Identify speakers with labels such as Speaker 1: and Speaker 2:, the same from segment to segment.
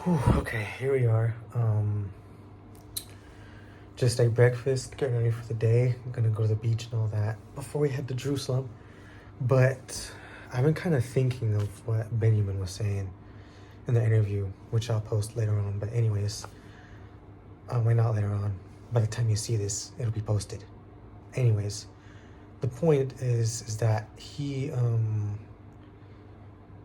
Speaker 1: Whew, okay, here we are. Just ate breakfast, getting ready for the day. I'm gonna go to the beach and all that before we head to Jerusalem. But I've been kind of thinking of what Benjamin was saying in the interview, which I'll post later on. But anyways, why not later on? By the time you see this, it'll be posted. Anyways, the point is that he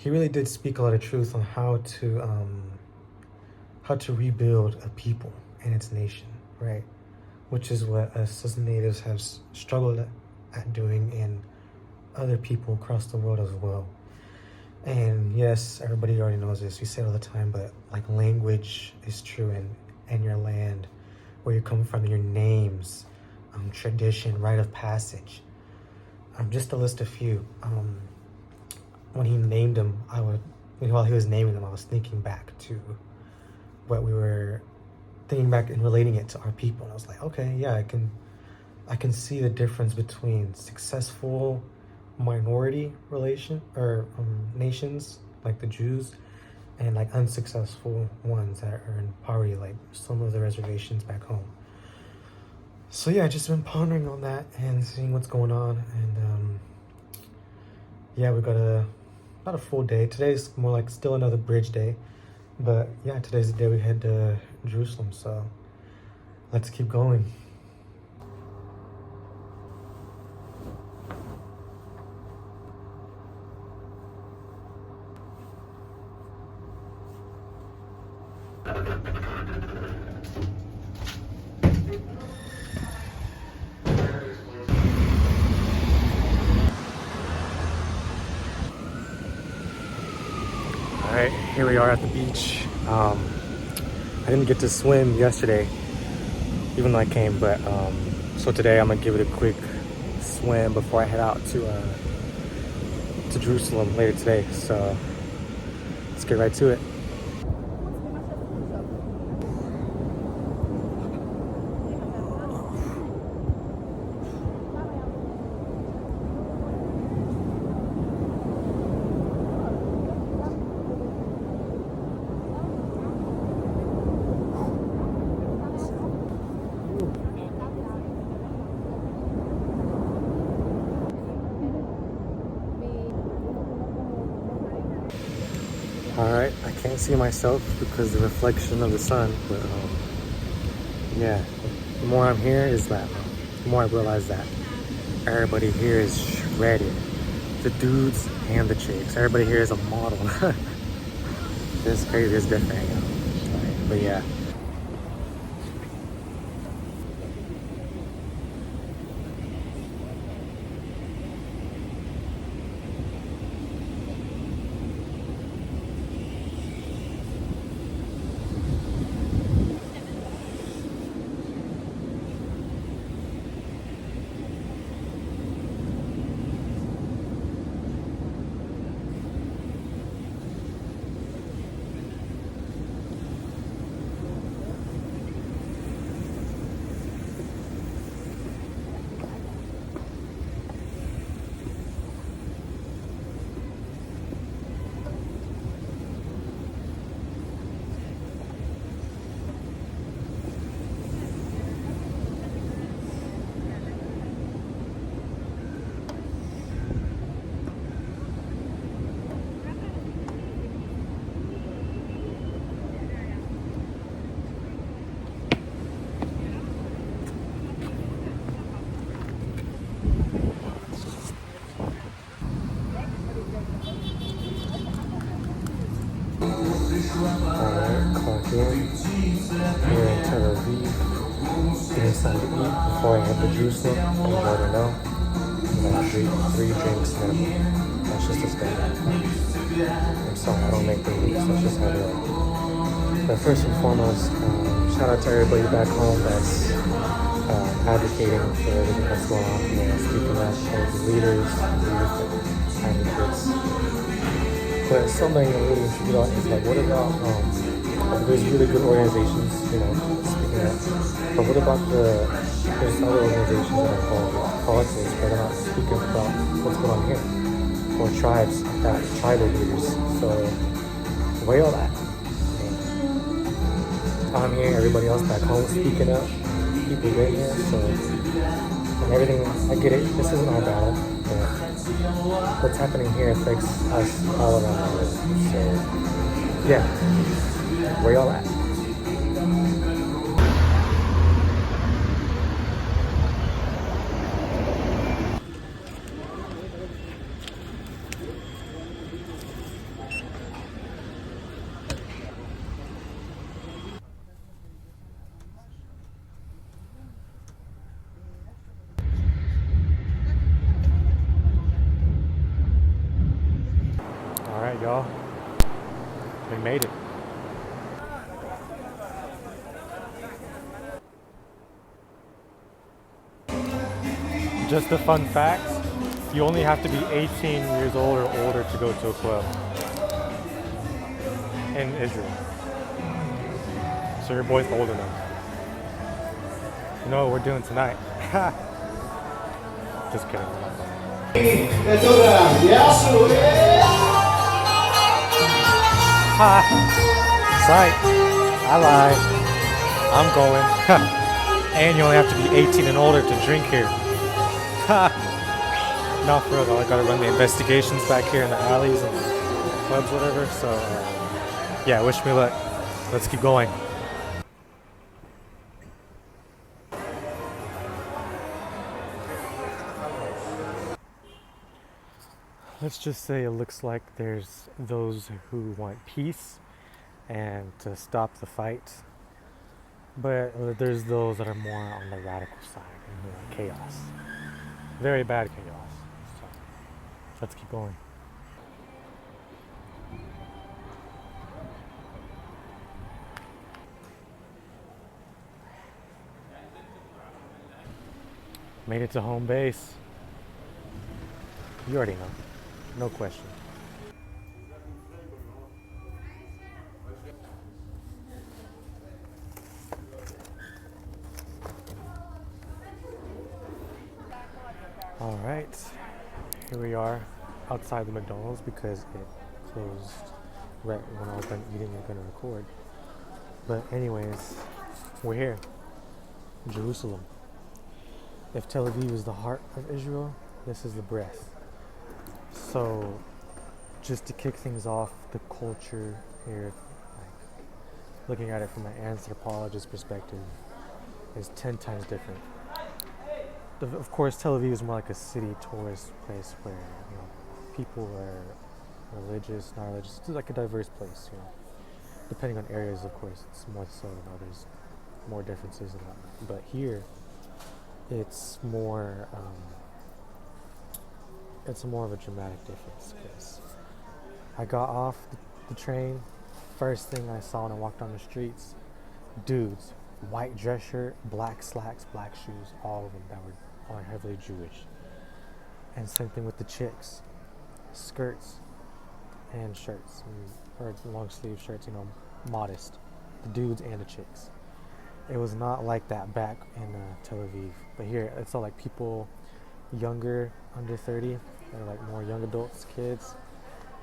Speaker 1: really did speak a lot of truth on how to rebuild a people and its nation, right? Which is what us as natives have struggled at doing, and other people across the world as well. And yes, everybody already knows this. We say it all the time, but like language is true, and your land, where you come from, your names, tradition, rite of passage. Just to list a few. When he named them, while he was naming them, I was thinking back to what we were thinking back and relating it to our people. And I was like, okay, yeah, I can see the difference between successful minority nations like the Jews, and like unsuccessful ones that are in poverty, like some of the reservations back home. So yeah, just been pondering on that and seeing what's going on. And yeah, we got not a full day. Today's more like still another bridge day. But yeah, today's the day we head to Jerusalem, so let's keep going. All right, here we are at the beach. I didn't get to swim yesterday, even though I came, but so today I'm gonna give it a quick swim before I head out to Jerusalem later today. So let's get right to it. All right, I can't see myself because of the reflection of the sun, but yeah, the more I'm here the more I realize that everybody here is shredded. The dudes and the chicks. Everybody here is a model. It's crazy, it's different, you know? But yeah. Alright, clock in. Here in Tel Aviv. Getting something to eat before I head to Jerusalem. As you already know, I'm gonna drink 3 drinks minimum. That's just a standard. I'm sorry, I don't make the rules, that's just how they are. But first and foremost, shout out to everybody back home that's advocating for everything that's going on here, speaking up for the leaders, advocates. But something I'm really intrigued about is like, what about there's really good organizations, you know, speaking up. But what about there's other organizations that are involved with politics that are not speaking about what's going on here, or tribes, tribal leaders. So weigh all that. I'm here, everybody else back home speaking up, people getting here, so, and everything, I get it, this isn't our battle, but what's happening here affects us all around the world, so, yeah, where y'all at? All right, y'all, we made it. Just a fun fact, you only have to be 18 years old or older to go to a club in Israel. So your boy's old enough. You know what we're doing tonight? Just kidding. Ha! Psych. I lied. I'm going. And you only have to be 18 and older to drink here. Ha! No, for real though, I gotta run the investigations back here in the alleys and clubs, whatever. So, yeah, wish me luck. Let's keep going. Let's just say it looks like there's those who want peace and to stop the fight, but there's those that are more on the radical side and who want chaos. Very bad chaos. So let's keep going. Made it to home base. You already know. No question. All right, here we are outside the McDonald's because it closed right when I was done eating and gonna record. But anyways, we're here, Jerusalem. If Tel Aviv is the heart of Israel, this is the breath. So, just to kick things off, the culture here, like looking at it from an anthropologist perspective, is 10 times different. Of course, Tel Aviv is more like a city tourist place where people are religious, not religious. It's like a diverse place, Depending on areas, of course, it's more so than others, more differences and whatnot. But here, it's more of a dramatic difference because I got off the train. First thing I saw when I walked on the streets, dudes, white dress shirt, black slacks, black shoes, all of them that were heavily Jewish. And same thing with the chicks, skirts and shirts, or long sleeve shirts, modest, the dudes and the chicks. It was not like that back in Tel Aviv, but here it's all like people younger, under 30, that are like more young adults, kids,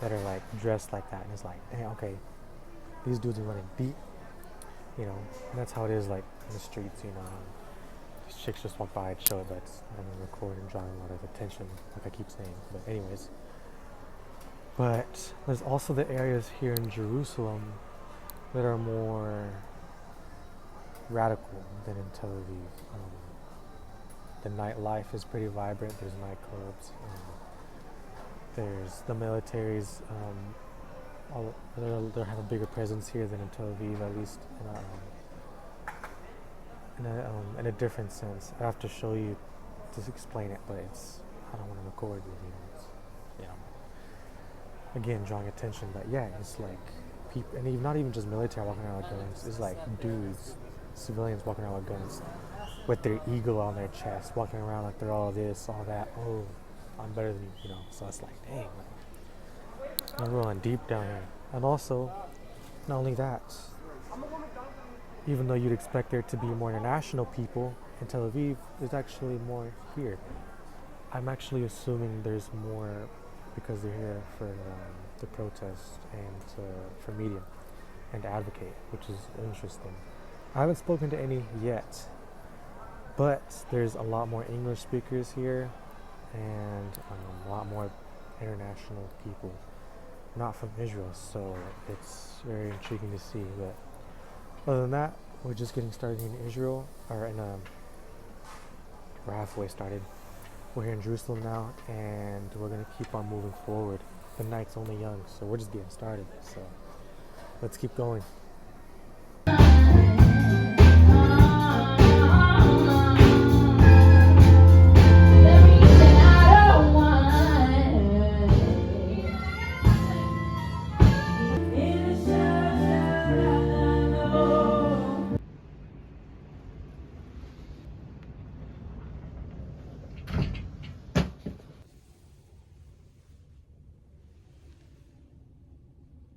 Speaker 1: that are like dressed like that, and it's like, hey, okay, these dudes are running deep, and that's how it is like in the streets, These chicks just walk by and show it, but I don't record and drawing a lot of attention, like I keep saying. But anyways, but there's also the areas here in Jerusalem that are more radical than in Tel Aviv. The nightlife is pretty vibrant. There's nightclubs. There's the militaries. They have a bigger presence here than in Tel Aviv, at least in a different sense. I have to show you to explain it, but I don't want to record it. Again, drawing attention. But yeah, it's like people, and not even just military walking around with guns. It's like dudes, civilians walking around with guns, with their eagle on their chest, walking around like they're all this, all that. Oh, I'm better than you, So it's like, dang, I'm rolling deep down here. And also, not only that, even though you'd expect there to be more international people in Tel Aviv, there's actually more here. I'm actually assuming there's more because they're here for the protest and for media and to advocate, which is interesting. I haven't spoken to any yet, but there's a lot more English speakers here and a lot more international people, not from Israel, so it's very intriguing to see. But other than that, we're just getting started in Israel, or we're halfway started. We're here in Jerusalem now, and we're gonna keep on moving forward. The night's only young, so we're just getting started. So let's keep going.